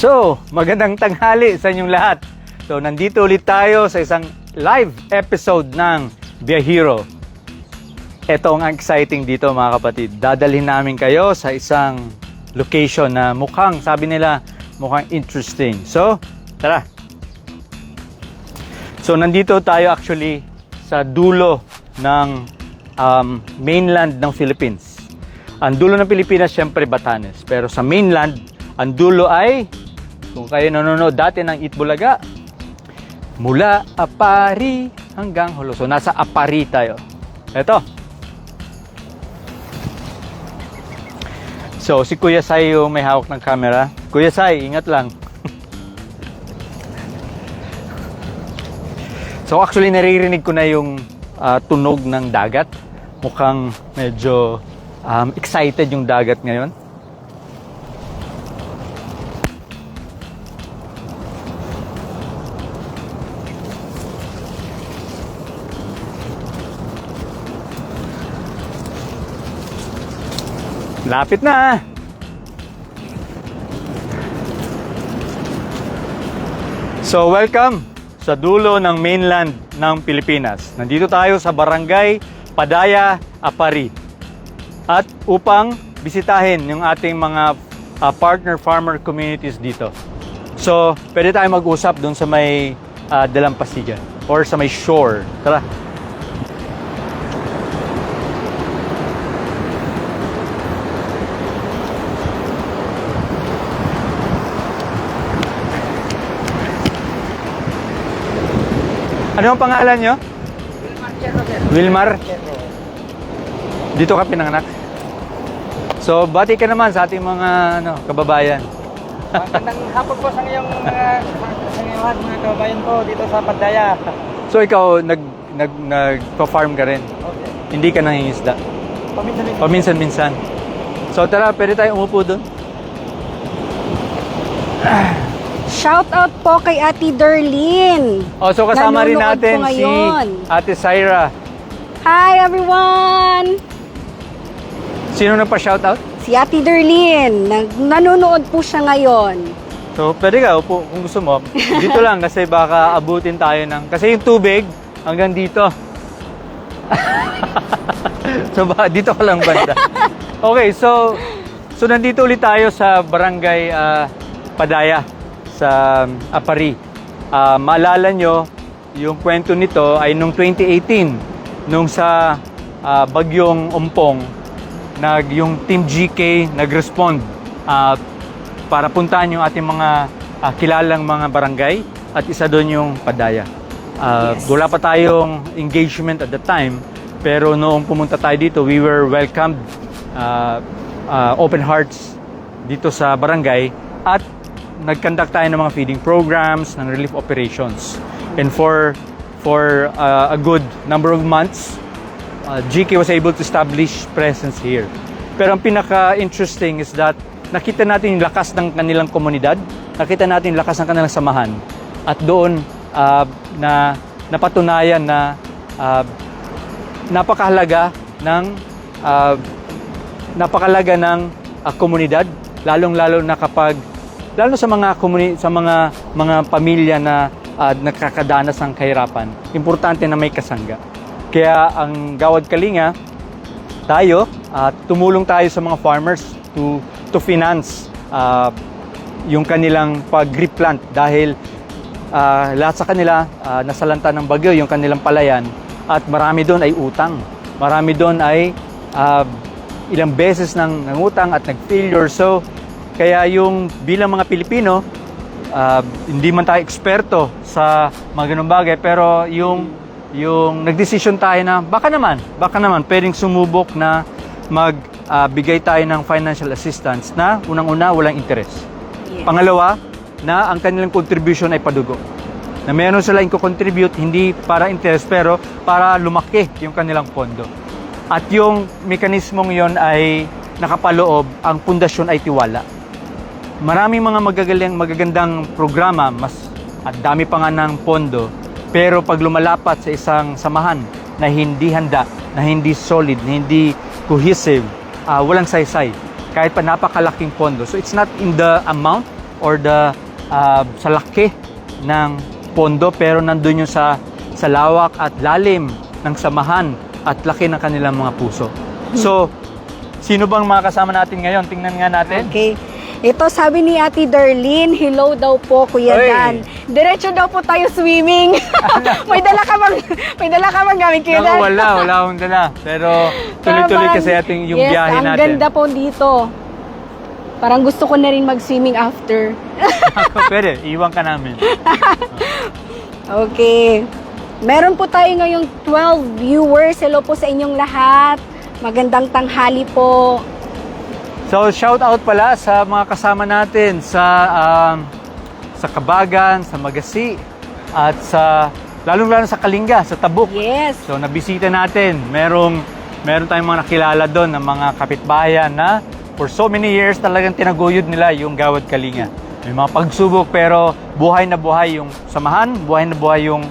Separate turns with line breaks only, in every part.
So, magandang tanghali sa inyong lahat. So, nandito ulit tayo sa isang live episode ng Biyahero. Ito ang exciting dito mga kapatid. Dadalhin namin kayo sa isang location na mukhang, sabi nila, mukhang interesting. So, tara! So, nandito tayo actually sa dulo ng mainland ng Philippines. Ang dulo ng Pilipinas, syempre Batanes. Pero sa mainland, ang dulo ay, kung kayo nanonood dati ng Itbulaga, mula Apari hanggang Hulo. So, nasa Apari tayo. Ito. So, si Kuya Sai yung may hawak ng camera. Kuya Sai, ingat lang. So, actually, naririnig ko na yung tunog ng dagat. Mukhang medyo excited yung dagat ngayon. Lapit na! So, welcome sa dulo ng mainland ng Pilipinas. Nandito tayo sa Barangay Padaya, Apari. At upang bisitahin yung ating mga partner farmer communities dito. So, pwede tayo mag-usap dun sa may Dalampasigan or sa may shore. Tara! Ano ang pangalan nyo? Wilmar? Dito ka pinanganak? So, bati ka naman sa ating mga kababayan.
Magandang hapon po sa ngayong mga kababayan po dito sa Padaya.
So, ikaw, nagpa-farm ka rin?
Okay.
Hindi ka nangingisda?
Paminsan-minsan.
Paminsan-minsan. So, tara, pwede tayo umupo doon?
Shout out po kay Ate Darlene.
Oh, so kasama rin
Nanonood
natin
po
si
ngayon.
Ate Syra.
Hi everyone!
Sino na pa-shout out?
Si Ate Darlene. Nanonood po siya ngayon.
So, pwede ka, upo kung gusto mo. Dito lang kasi baka abutin tayo ng... Kasi yung tubig hanggang dito. So, baka dito ka lang banda. Okay, so nandito ulit tayo sa Barangay Padaya sa Apari. Maalala nyo, yung kwento nito ay nung 2018, nung sa bagyong Ompong, yung Team GK nag-respond para puntahan yung ating mga kilalang mga barangay at isa doon yung Padaya.
Yes.
Wala pa tayong engagement at the time, pero noong pumunta tayo dito, we were welcomed open hearts dito sa barangay at nag-conduct tayo ng mga feeding programs, ng relief operations. And for a good number of months, GK was able to establish presence here. Pero ang pinaka-interesting is that nakita natin yung lakas ng kanilang komunidad, nakita natin yung lakas ng kanilang samahan. At doon na napatunayan na napakahalaga ng komunidad, lalong-lalo na lalo sa mga pamilya na nakakadanas ng kahirapan, importante na may kasangga. Kaya ang Gawad Kalinga, tumulong tayo sa mga farmers to finance yung kanilang pag-replant dahil lahat sa kanila nasalanta ng bagyo yung kanilang palayan at marami doon ay utang. Marami doon ay ilang beses ng utang at nag-failure. So, kaya yung bilang mga Pilipino, hindi man tayo eksperto sa mga ganung bagay, pero yung nagdesisyon tayo na baka naman pwedeng sumubok na magbigay tayo ng financial assistance na unang-una walang interest.
Yes.
Pangalawa, na ang kanilang contribution ay padugo. Na meron sila i-contribute hindi para interest pero para lumaki yung kanilang pondo. At yung mekanismong yon ay nakapaloob, ang pundasyon ay tiwala. Maraming mga magagandang programa, at dami pa nga ng pondo, pero pag lumalapat sa isang samahan na hindi handa, na hindi solid, na hindi cohesive, walang saysay, kahit pa napakalaking pondo. So it's not in the amount, or sa laki ng pondo, pero nandun yung sa lawak at lalim ng samahan at laki ng kanilang mga puso. So, sino bang mga kasama natin ngayon? Tingnan nga natin.
Okay. Ito sabi ni Ate Darlene, hello daw po Kuya
Oy.
Dan. Diretso daw po tayo swimming. may dala ka bang gamit Kuya Dan?
Naku, wala akong dala. Pero tuloy-tuloy kasi ating yung biyahe
ang
natin.
ganda po dito. Parang gusto ko na rin mag-swimming after.
Pwede, iwan ka namin.
Okay. Meron po tayo ngayong 12 viewers. Hello po sa inyong lahat. Magandang tanghali po.
So, shout out pala sa mga kasama natin sa Kabagan, sa Magasi, at lalong-lalo sa Kalinga, sa Tabuk.
Yes.
So, nabisita natin. Meron tayong mga nakilala doon ng mga kapitbahayan na for so many years talagang tinaguyod nila yung Gawad Kalinga. May mga pagsubok pero buhay na buhay yung samahan, buhay na buhay yung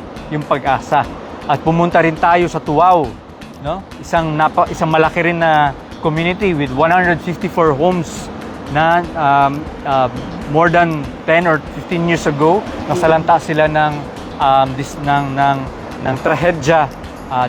pag-asa. At pumunta rin tayo sa Tuaw, no? Isang malaki rin na community with 154 homes na more than 10 or 15 years ago nasalanta sila ng trahedya,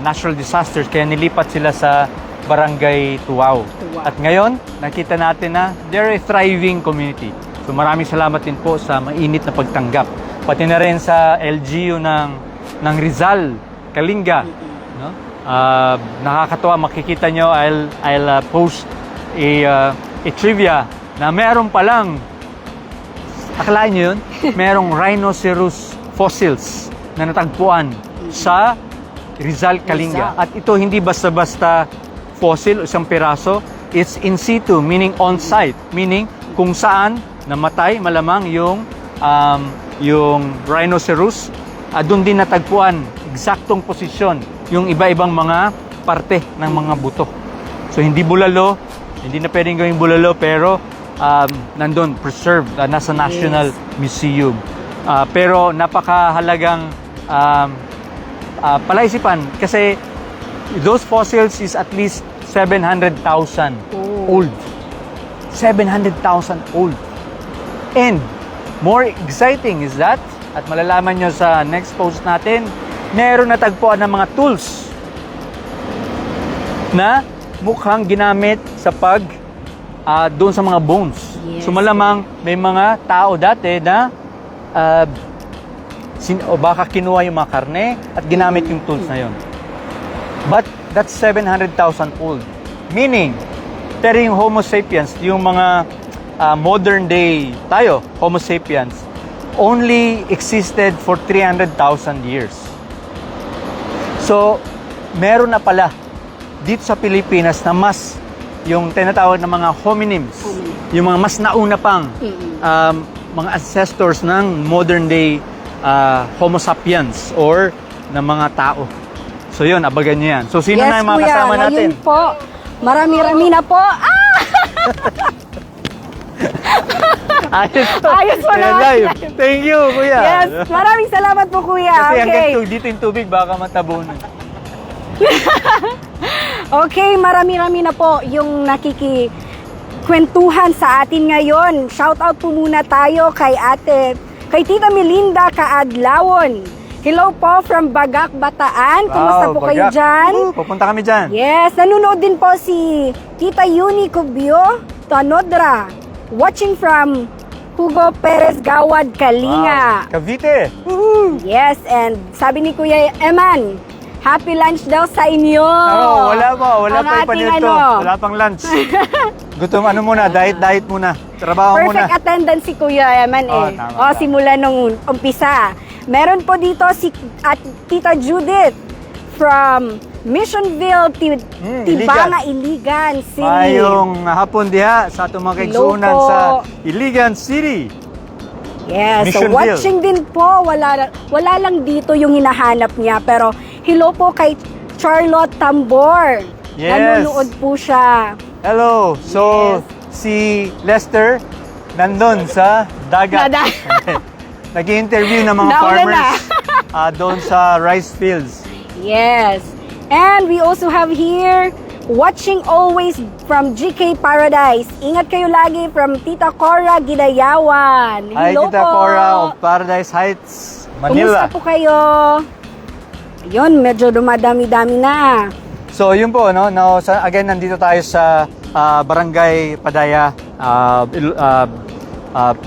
natural disasters, kaya nilipat sila sa Barangay Tuaw. At ngayon, nakita natin na they're a thriving community. So maraming salamat din po sa mainit na pagtanggap. Pati na rin sa LGU ng Rizal, Kalinga, no? Nakakatuwa, makikita nyo, I'll post a trivia na meron palang, akalain nyo yun, merong rhinoceros fossils na natagpuan sa Rizal, Kalinga. At ito hindi basta-basta fossil o isang piraso, it's in situ, meaning on-site, meaning kung saan namatay malamang yung rhinoceros, doon din natagpuan, eksaktong posisyon, yung iba-ibang mga parte ng mga buto. So hindi bulalo, hindi na pwedeng gawing bulalo, pero nandun, preserved, nasa National Museum. Pero napakahalagang palaisipan kasi those fossils is at least 700,000 old. 700,000 old. And more exciting is that, at malalaman nyo sa next post natin, meron natagpuan ng mga tools na mukhang ginamit sa doon sa mga bones.
Yes.
So malamang may mga tao dati na o baka kinuha yung mga karne at ginamit yung tools na yon. But that's 700,000 old. Meaning, pero yung Homo sapiens, yung mga modern day tayo, Homo sapiens, only existed for 300,000 years. So, meron na pala dito sa Pilipinas na mas yung tinatawag na mga hominins, yung mga mas nauna pang mga ancestors ng modern day Homo sapiens or ng mga tao. So yun, abagan nyo yan. So sino na yung mga
kuya,
kasama natin?
Ngayon po, marami-rami na po.
Ayos po.
Ayos po
Kaya
naman.
live. Thank you, kuya.
Yes, maraming salamat po kuya.
Kasi
Okay.
hanggang dito yung tubig, baka matabunan.
Okay, marami-rami na po yung nakikikwentuhan sa atin ngayon. Shout out po muna tayo kay Tita Melinda Kaadlawon. Hello po from Bagak, Bataan. Kumusta po kayo
Bagak.
dyan?
Pupunta kami dyan.
Yes, nanonood din po si Tita Yuni Cubio Tanodra. Watching from Hugo Perez Gawad, Kalinga.
Wow. Cavite.
Yes, and sabi ni Kuya Eman, happy lunch daw sa inyo.
Wala pa
Ang
yung
ating
panito. Wala pang lunch. Gutom muna, diet muna. Trabaho muna.
Perfect attendance si Kuya Eman
tama.
simula nung umpisa. Meron po dito si Tita Judith from Missionville, Tibanga, Iligan City.
Mayong hapon diha sa atong mga kaigsunan
Hello po.
sa Iligan City.
Yes, so
Missionville.
watching din po. Wala lang dito yung hinahanap niya. Pero hello po kay Charlotte Tambor.
Yes.
Nanonood po siya.
Hello. So, si Lester nandun sa dagat. Nag-interview ng mga
Nauna
farmers doon sa rice fields.
Yes. And we also have here Watching always from GK Paradise. Ingat kayo lagi from Tita Cora Gidayawan.
Hi,
Hello
Tita
po.
Cora of Paradise Heights,
Kumusta
Manila.
po kayo? Ayun, medyo dumadami-dami na.
So yun po, no? Now, again, nandito tayo sa Barangay Padaya,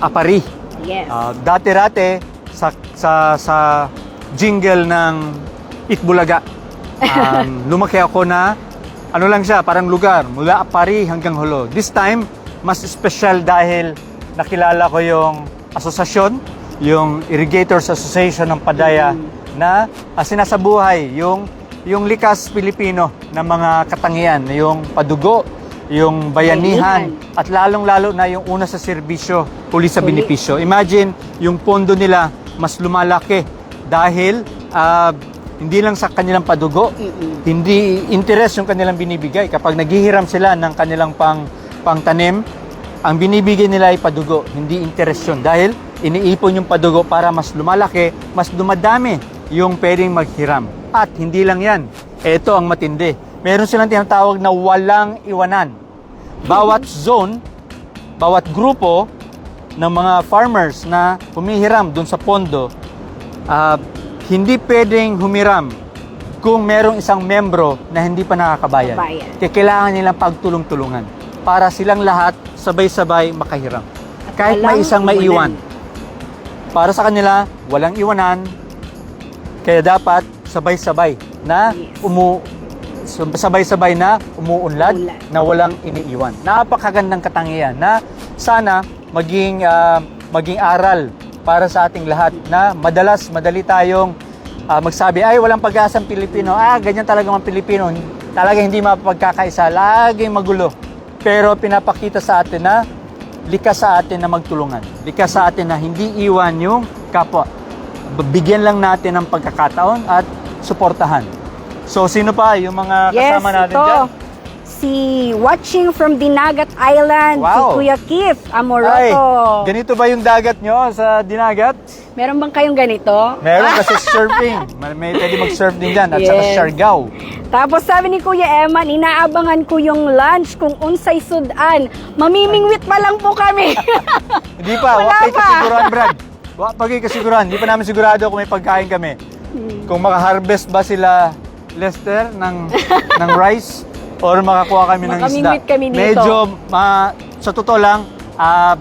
Apari.
Yes.
Dati-rate sa jingle ng Itbulaga. Lumaki ako na ano lang siya, parang lugar mula Apari hanggang Hulo. This time, mas special dahil nakilala ko yung asosasyon, yung Irrigators Association ng Padaya na sinasabuhay yung likas Pilipino na mga katangian, yung padugo, yung bayanihan, at lalong-lalo na yung una sa serbisyo, huli sa benepisyo. Imagine, yung pondo nila mas lumalaki dahil hindi lang sa kanilang padugo, hindi interest yung kanilang binibigay. Kapag naghihiram sila ng kanilang pangtanim, ang binibigay nila ay padugo, hindi interest yun. Dahil iniipon yung padugo para mas lumalaki, mas dumadami yung pwedeng maghiram. At hindi lang yan, ito ang matindi. Meron silang tinatawag na walang iwanan. Bawat zone, bawat grupo ng mga farmers na humihiram dun sa pondo, hindi pwedeng humiram kung merong isang membro na hindi pa nakakabayad. Kaya kailangan nilang pagtulong-tulungan para silang lahat sabay-sabay makahiram. Kahit may isang maiiwan. Para sa kanila, walang iwanan. Kaya dapat sabay-sabay na umuunlad na walang iniiwan. Napakagandang katangian na sana maging aral para sa ating lahat na madali tayong magsabi, ay walang pag-asa ang Pilipino, ganyan talaga mga Pilipino, talaga hindi mapagkakaisa, laging magulo. Pero pinapakita sa atin na likas sa atin na magtulungan, likas sa atin na hindi iwan yung kapwa. Bigyan lang natin ng pagkakataon at suportahan. So sino pa yung mga kasama natin dyan?
Si watching from Dinagat Island, si
Wow.
Kuya Keith Amoroto.
Ay, ganito ba yung dagat nyo sa Dinagat?
Meron bang kayong ganito?
Meron kasi surfing. May pwede mag-surf din dyan. At saka
Yes.
Siargao.
Tapos sabi ni Kuya Eman, inaabangan ko yung lunch kung unsay sudan. Mamimingwit pa lang po kami.
Hindi pa,
Wala
wakay
pa.
kasiguran, Brad. Wakay kasiguran. Hindi pa namin sigurado kung may pagkain kami. Kung maka-harvest ba sila, Lester, ng rice or makakuha kami ng isda.
Makamingwit kami dito.
Medyo, sa totoo lang,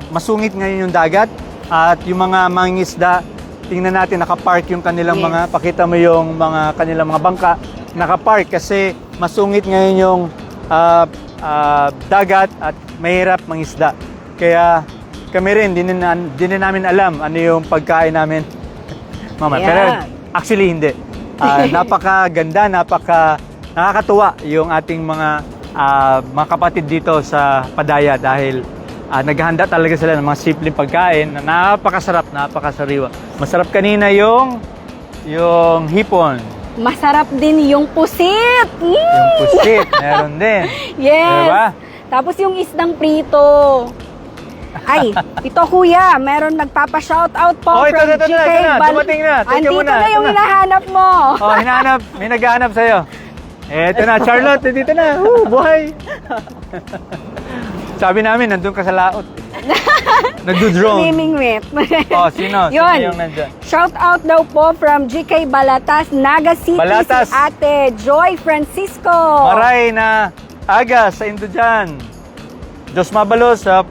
masungit ngayon yung dagat at yung mga mangingisda, tingnan natin, nakapark yung kanilang mga, pakita mo yung kanilang mga bangka, nakapark kasi masungit ngayon yung dagat at mahirap mangisda. Kaya kami rin, din namin alam ano yung pagkain namin. Mama, pero actually hindi. Napakaganda, nakakatuwa yung ating mga kapatid dito sa Padaya dahil naghahanda talaga sila ng mga simpleng pagkain na napakasariwa. Masarap kanina yung hipon.
Masarap din yung pusit.
Yung pusit, meron din.
Yes.
Diba?
Tapos yung isdang prito. Ay, ito kuya, meron nagpapa-shoutout po
Oh, ito
from
na,
GK
na. Dumating na. Teka
Andito
muna,
na yung
ito na.
hinahanap mo.
Oh, hinahanap. May naghahanap sa'yo. Eto na, Charlotte, dito na. Buhay. Sabi namin, nandun ka sa laot. Nagdo-drone.
Mimingwit.
Oh, sino? Sino
Yun.
yung nandyan?
Shoutout daw po from GK Balatas, Naga City,
Balatas.
si Ate Joy Francisco.
Maray na aga sa Indo dyan. Diyos mabalos sa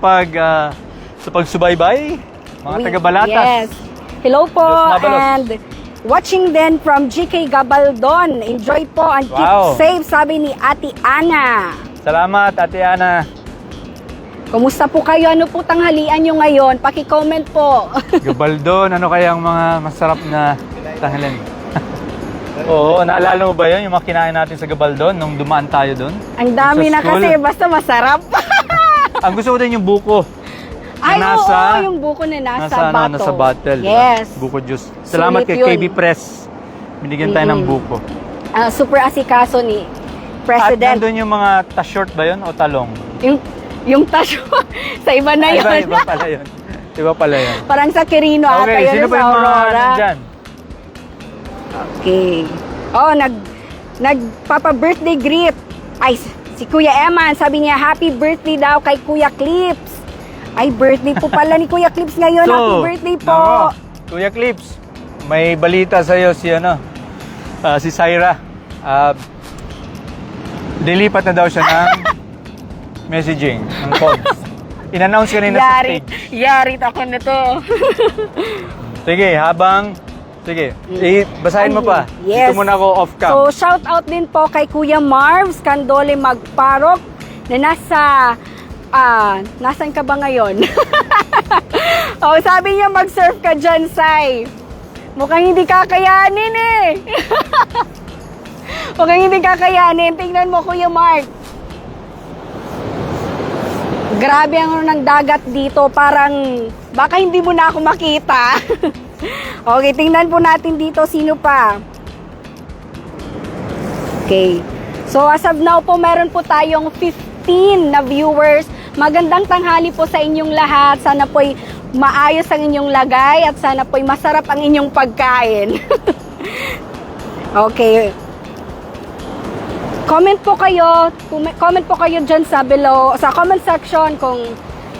pagsubaybay, mga taga-Balatas.
Yes. Hello po,
Diyos mabalos.
and watching then from GK Gabaldon. Enjoy po and keep
Wow.
safe, sabi ni Ate Ana.
Salamat, Ate Ana.
Kumusta po kayo? Ano po tanghalian nyo ngayon? Paki-comment po.
Gabaldon, ano kayang mga masarap na tanghalian? Oo, naalala mo ba yun? Yung mga kinain natin sa Gabaldon nung dumaan tayo doon?
Ang dami
Sa
na
school.
kasi, basta masarap.
Ang gusto ko din yung buko.
Ay,
nasa-
oo, yung buko na nasa
Nasa
bottle.
nasa bottle.
Yes.
Diba? Buko juice. Salamat
Sulit
kay
yun.
KB Press. Binigyan tayo ng buko.
Super asikaso ni
At
President.
nandun yung mga ta-short ba yun o talong?
Yung tasyo, sa iba na yun.
Iba pala yun. Iba pala yun.
Parang sa Quirino ata
Okay,
yun
sino pa
sa
yung mga
Aurora.
nandyan?
Okay. Oh, nagpapa-birthday greet. Ay, Si Kuya Eman, sabi niya, happy birthday daw kay Kuya Clips. Ay, birthday po pala ni Kuya Clips ngayon. Happy birthday po.
nako, Kuya Clips, may balita sa'yo si si Syra. Dilipat na daw siya ng messaging, ng phone. In-announce kanina sa stage.
Yarit ako nito.
Sige, basahin mo pa.
Yes.
Dito muna ako off-cam.
So, shout out din po kay Kuya Marvs Candole Magparok na nasan ka ba ngayon? Oh, sabi niya mag-surf ka dyan, Sai. Mukhang hindi kakayanin eh. Mukhang hindi kakayanin. Tingnan mo, Kuya Mark. Grabe ang ng dagat dito. Parang baka hindi mo na ako makita. Okay, tingnan po natin dito sino pa. Okay. So as of now po, meron po tayong 15 na viewers. Magandang tanghali po sa inyong lahat. Sana po'y maayos ang inyong lagay at sana po'y masarap ang inyong pagkain. Okay. Comment po kayo dyan sa below, sa comment section kung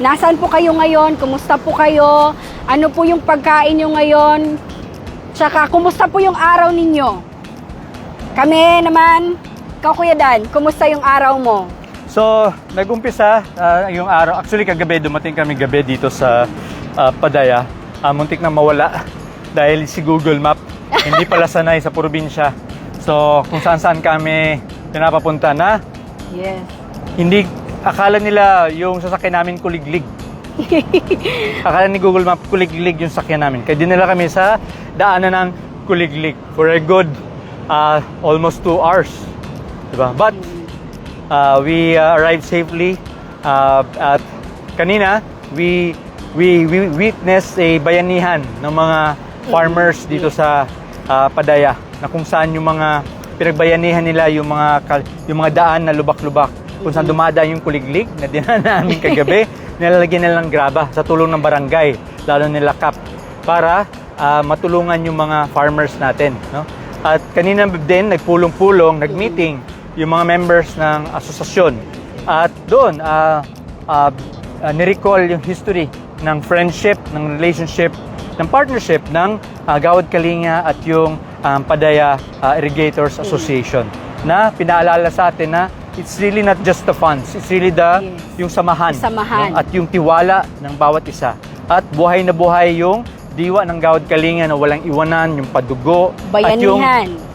nasaan po kayo ngayon, kumusta po kayo, ano po yung pagkain nyo ngayon, tsaka kumusta po yung araw ninyo. Kami naman, ikaw Kuya Dan, kumusta yung araw mo?
So, nag-umpisa yung araw. Actually, kagabi, dumating kami gabi dito sa Padaya. Muntik na mawala dahil si Google Map hindi pala sanay sa probinsya. So, kung saan-saan kami pinapapunta na,
Yes.
hindi, akala nila yung sasakyan namin kuliglig. Akala ni Google Map kuliglig yung sasakyan namin. Kaya dinala kami sa daanan ng kuliglig for a good almost 2 hours. Diba? But, we arrived safely at kanina we witnessed a bayanihan ng mga farmers dito sa Padaya na kung saan yung mga pinagbayanihan nila yung mga daan na lubak-lubak kung saan dumadaan yung kuliglig na dinaan namin kagabi, nilalagyan nila ng graba sa tulong ng barangay, lalo nila KAP para matulungan yung mga farmers natin, no? At kanina din nagpulong-pulong, nag-meeting yung mga members ng asosasyon. At doon, nirecall yung history ng friendship, ng relationship, ng partnership ng Gawad Kalinga at yung Padaya Irrigators Association na pinaalala sa atin na it's really not just the funds, it's really yung samahan.
Samahan.
No? At yung tiwala ng bawat isa. At buhay na buhay yung diwa ng Gawad Kalinga na walang iwanan, yung padugo, at yung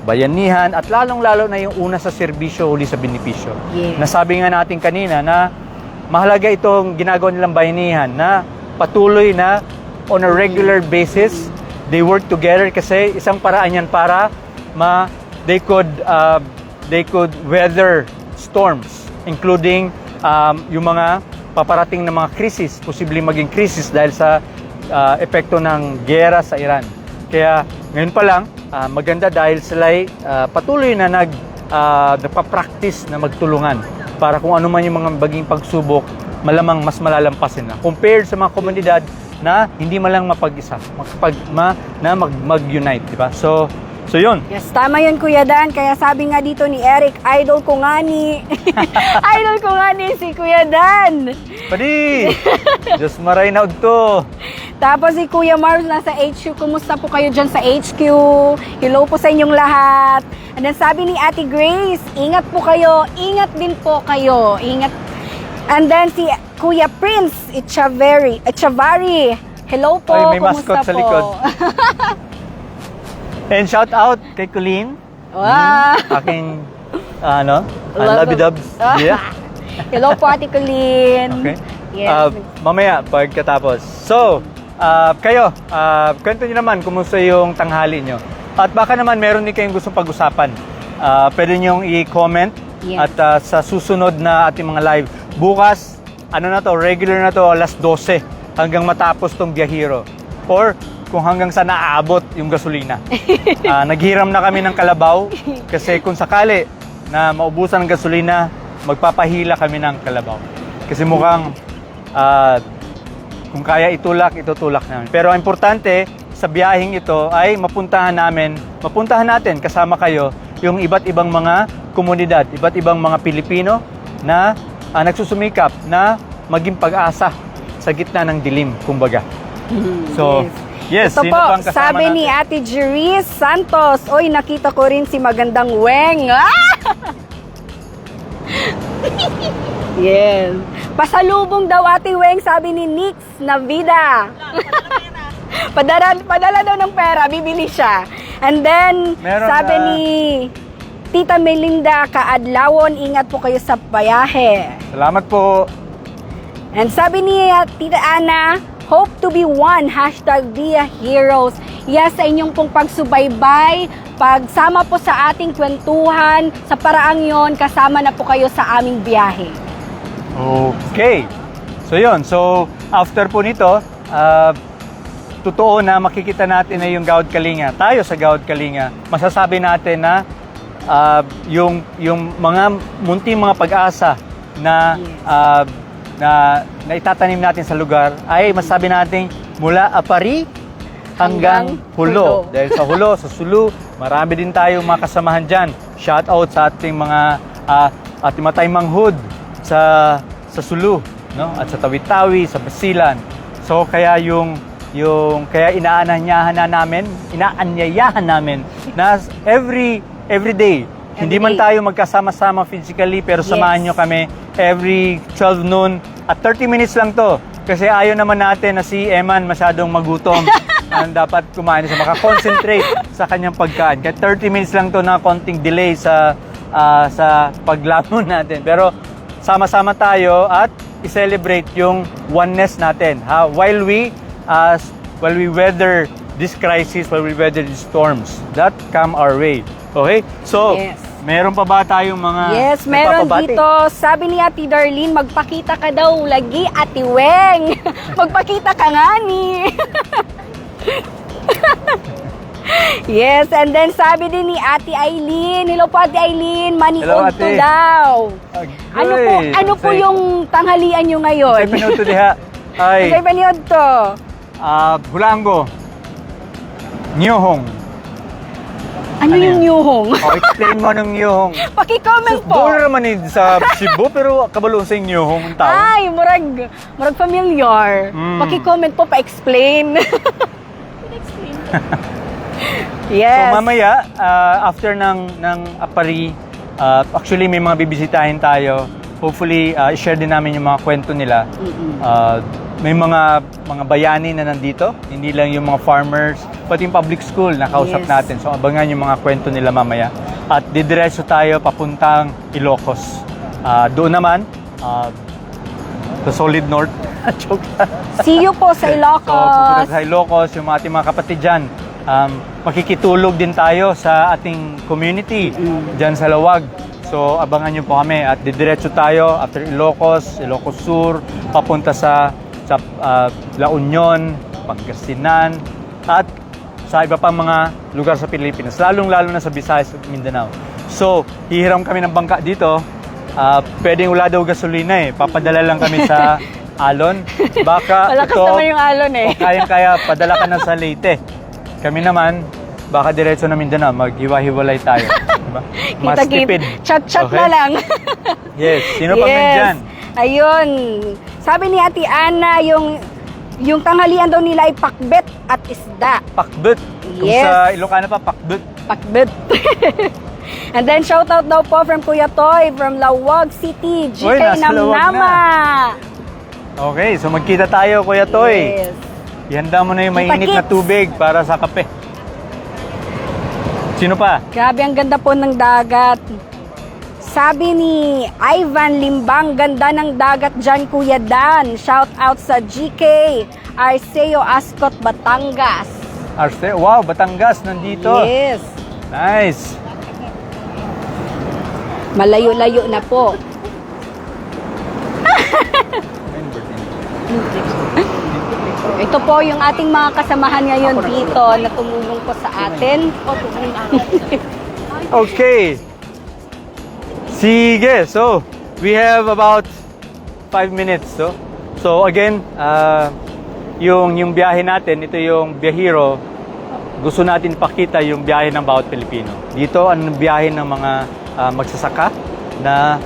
bayanihan, at lalong-lalo na yung una sa serbisyo, huli sa benepisyo.
Yes.
Nasabi nga natin kanina na mahalaga itong ginagawa nilang bayanihan na patuloy na on a regular basis, they work together kasi isang paraan yan para they could weather storms, including yung mga paparating na mga krisis, posibleng maging krisis dahil sa epekto ng giyera sa Iran. Kaya ngayon pa lang, maganda dahil sila'y patuloy na nagpa-practice na magtulungan para kung ano man yung mga baging pagsubok, malamang mas malalampasin na. Compared sa mga komunidad na hindi malang mapag-isa, mag-unite, di ba? So yun.
Yes, tama yun Kuya Dan. Kaya sabi nga dito ni Eric, idol ko nga ni si Kuya Dan.
Padi! Diyos maray na to.
Tapos si Kuya Mars nasa HQ. Kumusta po kayo dyan sa HQ? Hello po sa inyong lahat. And then sabi ni Ate Grace, ingat po kayo. Ingat din po kayo. Ingat. And then si Kuya Prince Echavari. Hello po.
Ay, may
kumusta
mascot sa
po?
likod. And shout out kay Colleen.
Wow.
Aking, lovey-dubs. Yeah.
Hello po, Ate Colleen.
Okay.
Yes.
Mamaya, pagkatapos. So, kayo, kwento nyo naman kumusta yung tanghali nyo. At baka naman meron din kayong gustong pag-usapan. Pwede nyong i-comment.
Yes.
At sa susunod na ating mga live. Bukas, regular na to, alas 12 hanggang matapos tong Biyahero. Or kung hanggang saan naaabot yung gasolina. Naghiram na kami ng kalabaw kasi kung sakali na maubusan ng gasolina, magpapahila kami ng kalabaw. Kasi mukhang kung kaya itutulak namin. Pero ang importante sa biyaheng ito ay mapuntahan natin kasama kayo yung iba't ibang mga komunidad, iba't ibang mga Pilipino na nagsusumikap na maging pag-asa sa gitna ng dilim, kumbaga. So, yes,
Ito
sino
po,
pang kasama
sabi
natin?
ni Ate Jeris Santos, oy, nakita ko rin si Magandang Weng. Ah! Yes. Pasalubong daw Ate Weng, sabi ni Nix Navida. Padala daw ng pera, bibili siya. And then,
Meron
sabi
na.
ni Tita Melinda Kaadlawon, ingat po kayo sa bayahe.
Salamat po.
And sabi ni Tita Ana, hope to be one, #Via Heroes. Yes, sa inyong pong pagsubaybay, pagsama po sa ating kwentuhan, sa paraang yon, kasama na po kayo sa aming biyahe.
Okay. So yun. So after po nito, totoo na makikita natin na yung Gawad Kalinga. Tayo sa Gawad Kalinga, masasabi natin na yung mga munting mga pag-asa na na itatanim natin sa lugar ay masasabi natin mula Apari hanggang Hulo. Dahil sa Hulo, sa Sulu, marami din tayong mga kasamahan dyan. Shout out sa ating mga ating mga manghud sa Sulu, no? At sa Tawi-Tawi, sa Basilan. So kaya kaya inaanyayahan namin na every day. Hindi man tayo magkasama-sama physically, pero samahan nyo kami every 12 noon at 30 minutes lang to. Kasi ayaw naman natin na si Eman masyadong magutom. Dapat kumain siya, makakonsentrate sa kanyang pagkain. Kaya 30 minutes lang to na konting delay sa paglamon natin. Pero sama-sama tayo at i-celebrate yung oneness natin. While we weather this crisis, while we weather these storms that come our way. Okay? So, meron pa ba tayong mga
Yes, meron
nagpapabati?
dito. Sabi ni Ate Darlene, magpakita ka daw lagi, Ate Weng. Magpakita ka nga ni. Yes, and then sabi din ni Ate Aileen, hello po Ate Aileen,
Hello,
maniog to
Ate.
daw.
Agay.
Ano po yung tanghalian nyo ngayon?
Sa minuto diha. Ay,
Sa paniod to.
hulaan ko. Nyohong.
Ano
Ano
yung
yan?
nyuhong?
Explain mo ng nyohong.
Paki-comment po.
Doon naman sa Cebu, pero kabalo sa nyohong ang tao.
Ay, murag familiar. Paki-comment po, pa-explain. Yes.
So mamaya, after ng Apari, actually may mga bibisitahin tayo. Hopefully, i-share din namin yung mga kwento nila. May mga bayani na nandito, hindi lang yung mga farmers, pati yung public school na kausap natin. So abangan yung mga kwento nila mamaya. At didiretso tayo papuntang Ilocos. Doon naman, sa Solid North. Joke lang.
See you po sa
So, pupunta
Ilocos.
sa Ilocos, yung ating mga kapatid dyan. Makikitulog din tayo sa ating community dyan sa Lawag. So, abangan nyo po kami at didiretso tayo after Ilocos, Ilocos Sur, papunta sa La Union, Pangasinan, at sa iba pang mga lugar sa Pilipinas, lalong-lalo na sa Visayas at Mindanao. So, hihiram kami ng bangka dito. Pwedeng wala daw gasolina papadala lang kami sa Alon. Baka
Malakas naman yung alon
o kayang-kaya padala ka na sa Leyte. Kami naman, baka diretso na Mindanao, maghiwa-hiwalay tayo. Diba? Mas tipid.
Chat-chat
Okay?
na lang.
Yes, sino pa man dyan?
Ayun. Sabi ni Ate Ana, yung tanghalian daw nila ay pakbet at isda.
Pakbet. Kung
Yes.
sa Ilocano pa, pakbet.
Pakbet. And then shoutout daw po from Kuya Toy from Lawag City,
Uy,
GK
nasa Lawag
Namnama.
Okay, so magkita tayo, Kuya Toy.
Yes.
Ihanda mo na yung
Kita
mainit na
kits.
tubig para sa kape. Sino pa?
Grabe, ang ganda po ng dagat. Sabi ni Ivan Limbang, ganda ng dagat dyan, Kuya Dan. Shout out sa GK, Arceo Ascot, Batangas.
Arce, wow, Batangas, nandito.
Yes.
Nice.
Malayo-layo na po. Ito po yung ating mga kasamahan ngayon dito na tumulong po sa atin.
Okay. Sige. So, we have about 5 minutes. So again, yung biyahe natin, ito yung Biyahero. Gusto natin pakita yung biyahe ng bawat Pilipino. Dito, ang biyahe ng mga magsasaka na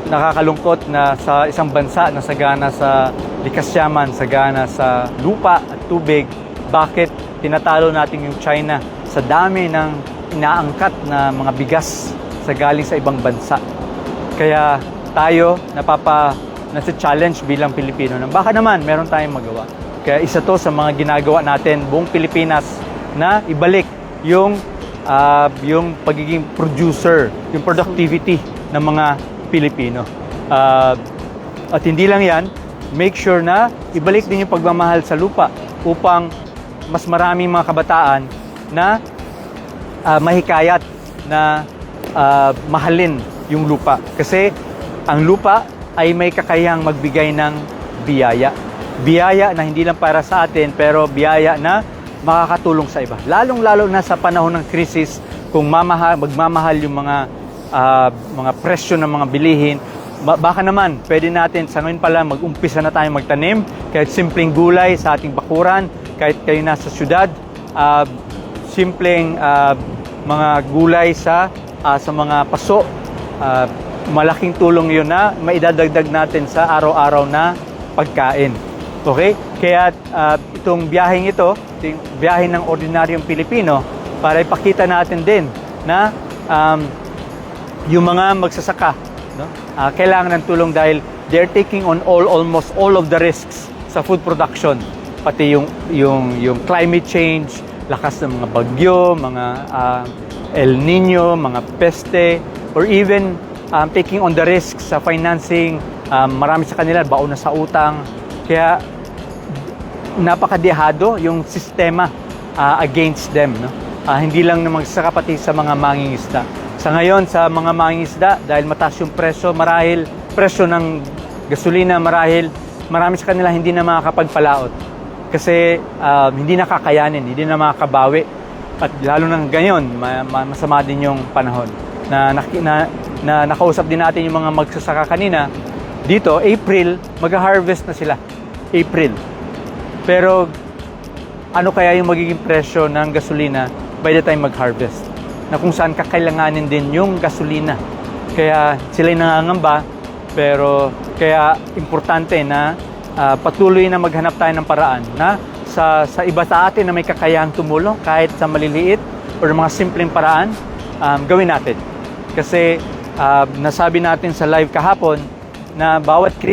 nakakalungkot na sa isang bansa na sagana sa likas yaman, sagana sa lupa at tubig, bakit tinatalo natin yung China sa dami ng inaangkat na mga bigas sa galing sa ibang bansa. Kaya tayo nasa challenge bilang Pilipino na baka naman meron tayong magawa. Kaya isa to sa mga ginagawa natin buong Pilipinas na ibalik yung pagiging producer, yung productivity ng mga Pilipino. At hindi lang yan, make sure na ibalik din yung pagmamahal sa lupa upang mas maraming mga kabataan na mahikayat na mahalin yung lupa. Kasi ang lupa ay may kakayahang magbigay ng biyaya. Biyaya na hindi lang para sa atin, pero biyaya na makakatulong sa iba. Lalong-lalo na sa panahon ng krisis, kung magmamahal yung mga presyo ng mga bilihin, baka naman pwede natin sa ngayon pala mag-umpisa na tayong magtanim, kahit simpleng gulay sa ating bakuran, kahit kayo nasa syudad, simpleng mga gulay sa mga paso, malaking tulong yun na maidadagdag natin sa araw-araw na pagkain. Okay? Kaya itong biyaheng ito, yung biyahe ng ordinaryong Pilipino, para ipakita natin din na yung mga magsasaka, no? Kailangan ng tulong dahil they're taking on almost all of the risks sa food production. Pati yung climate change, lakas ng mga bagyo, mga El Nino, mga peste, or even taking on the risks sa financing. Marami sa kanila baon na sa utang. Kaya napakadehado yung sistema against them, no? Hindi lang na magsasaka, pati sa mga mangingisda. Sa ngayon, sa mga mangingisda, dahil mataas yung presyo, marahil presyo ng gasolina, marahil marami sa kanila hindi na makakapagpalaot. Kasi hindi nakakayanin, hindi na makakabawi. At lalo nang ganyan, masama din yung panahon. Na nakausap din natin yung mga magsasaka kanina, dito, April, mag-harvest na sila. April. Pero ano kaya yung magiging presyo ng gasolina by the time mag-harvest? Na kung saan kakailanganin din yung gasolina. Kaya sila'y nangangamba, pero kaya importante na patuloy na maghanap tayo ng paraan na sa iba sa atin na may kakayahang tumulong kahit sa maliliit o mga simpleng paraan, gawin natin. Kasi nasabi natin sa live kahapon na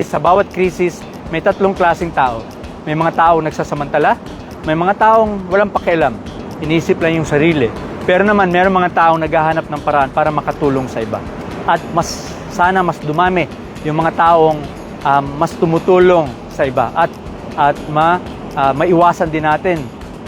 sa bawat krisis may tatlong klaseng tao. May mga taong nagsasamantala, may mga taong walang pakialam, iniisip lang yung sarili. Pero naman mayroong mga taong naghahanap ng paraan para makatulong sa iba. At sana mas dumami yung mga taong mas tumutulong sa iba at maiwasan din natin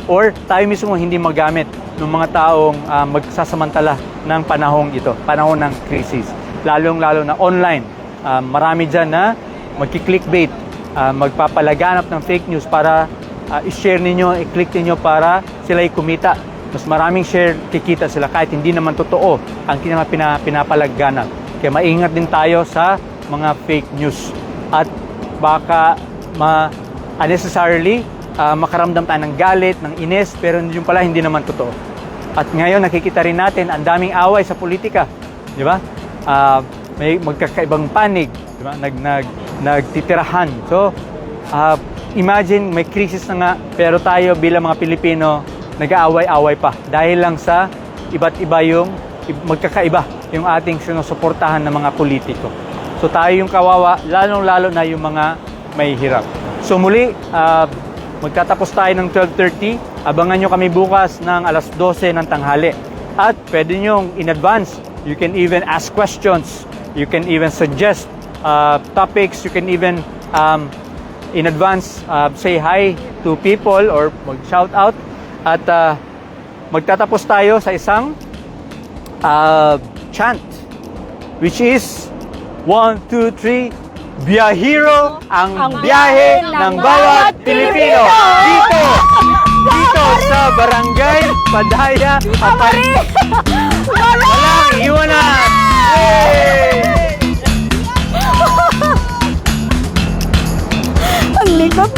or tayo mismo hindi magamit ng mga taong magsasamantala ng panahong ito, panahon ng krisis. Lalong-lalo na online. Marami dyan na magki-clickbait, magpapalaganap ng fake news para i-share ninyo, i-click ninyo para sila'y kumita. Mas maraming share, kikita sila kahit hindi naman totoo ang pinapalaganap. Kaya maingat din tayo sa mga fake news. At baka unnecessarily makaramdam tayo ng galit, ng inis, pero yun pala hindi naman totoo. At ngayon nakikita rin natin ang daming away sa politika, di ba? May magkakaibang panig, di ba? Nagtitirahan. So, imagine may krisis na nga, pero tayo bilang mga Pilipino nag-aaway-away pa dahil lang sa iba't iba yung magkakaiba yung ating sinusuportahan ng mga politiko. So tayo yung kawawa, lalong-lalo na yung mga may hirap. So muli, magtatapos tayo ng 12:30. Abangan nyo kami bukas ng 12:00 ng tanghali. At pwede nyo in advance, you can even ask questions. You can even suggest topics. You can even in advance say hi to people or mag-shout out. At magtatapos tayo sa isang chant, which is 1, 2, 3, Biyahero ang biyahe ng bawat Pilipino. Dito sa Barangay Padaya, Apari. Walang iwanan!
Ang likot.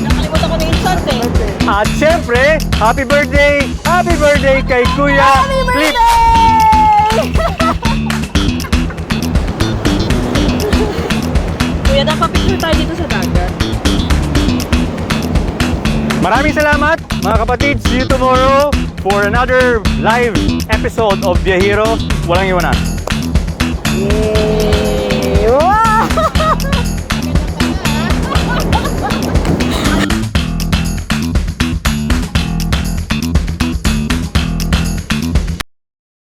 Nakalimutan ko na insult eh.
At syempre, happy birthday kay Kuya
Happy
Flip.
birthday!
Ganda pa-picture tayo dito sa dagat.
Maraming salamat mga kapatid. See you tomorrow for another live episode of Biyahero Walang Iwanan.